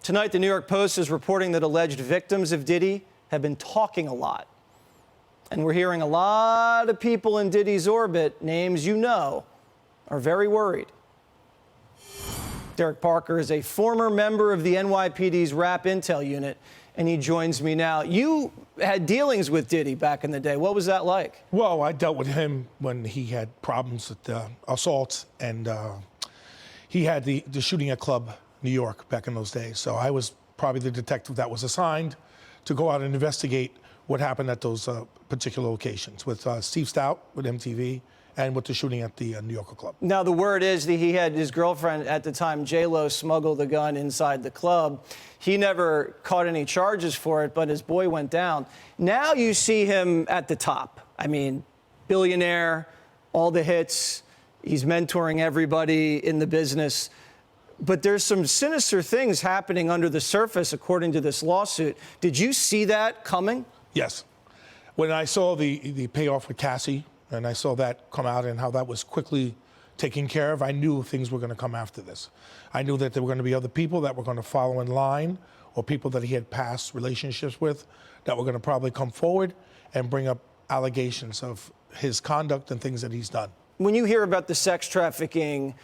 Tonight, the New York Post is reporting that alleged victims of Diddy have been talking a lot. And we're hearing a lot of people in Diddy's orbit, names you know, are very worried. Derrick Parker is a former member of the NYPD's rap intel unit, and he joins me now. You had dealings with Diddy back in the day. What was that like? Well, I dealt with him when he had problems with assaults, and he had the shooting at Club New York back in those days. So I was probably the detective that was assigned to go out and investigate what happened at those particular locations with Steve Stout with MTV and with the shooting at the New Yorker Club. Now, the word is that he had his girlfriend at the time, J-Lo, smuggle the gun inside the club. He never caught any charges for it, but his boy went down. Now you see him at the top. I mean, billionaire, all the hits. He's mentoring everybody in the business. But there's some sinister things happening under the surface, according to this lawsuit. Did you see that coming? Yes. When I saw the payoff with Cassie, and I saw that come out and how that was quickly taken care of, I knew things were going to come after this. I knew that there were going to be other people that were going to follow in line, or people that he had past relationships with that were going to probably come forward and bring up allegations of his conduct and things that he's done. When you hear about the sex trafficking,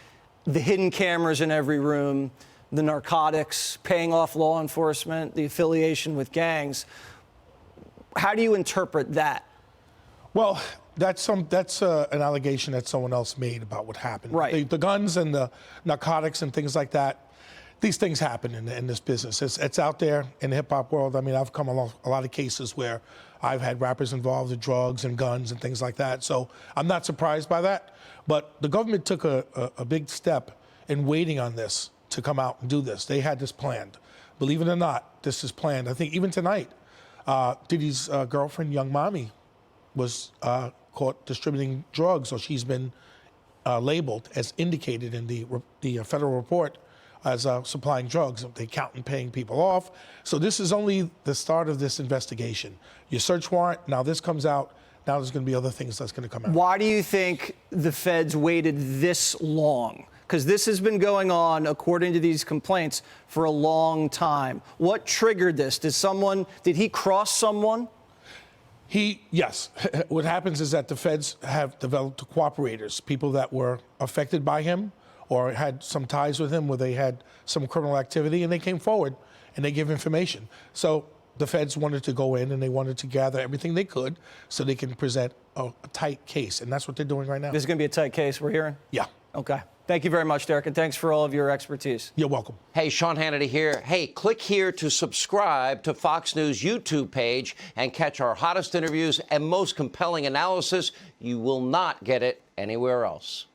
the hidden cameras in every room, the narcotics, paying off law enforcement, the affiliation with gangs, how do you interpret that? Well, that's an allegation that someone else made about what happened. Right. The guns and the narcotics and things like that, these things happen in this business. It's out there in the hip-hop world. I mean, I've come along a lot of cases where I've had rappers involved with drugs and guns and things like that. So I'm not surprised by that. But the government took a big step in waiting on this to come out and do this. They had this planned. Believe it or not, this is planned. I think even tonight, Diddy's girlfriend, Young Mommy, was caught distributing drugs, or she's been labeled as indicated in the federal report as supplying drugs. They count and paying people off. So this is only the start of this investigation. Your search warrant, now this comes out. Now there's going to be other things that's going to come out. Why do you think the feds waited this long? Because this has been going on, according to these complaints, for a long time. What triggered this? Did he cross someone? Yes. What happens is that the feds have developed cooperators, people that were affected by him or had some ties with him where they had some criminal activity, and they came forward and they give information. So the feds wanted to go in and they wanted to gather everything they could so they can present a tight case, and that's what they're doing right now. This is going to be a tight case, we're hearing? Yeah. Okay. Thank you very much, Derrick, and thanks for all of your expertise. You're welcome. Hey, Sean Hannity here. Hey, click here to subscribe to Fox News YouTube page and catch our hottest interviews and most compelling analysis. You will not get it anywhere else.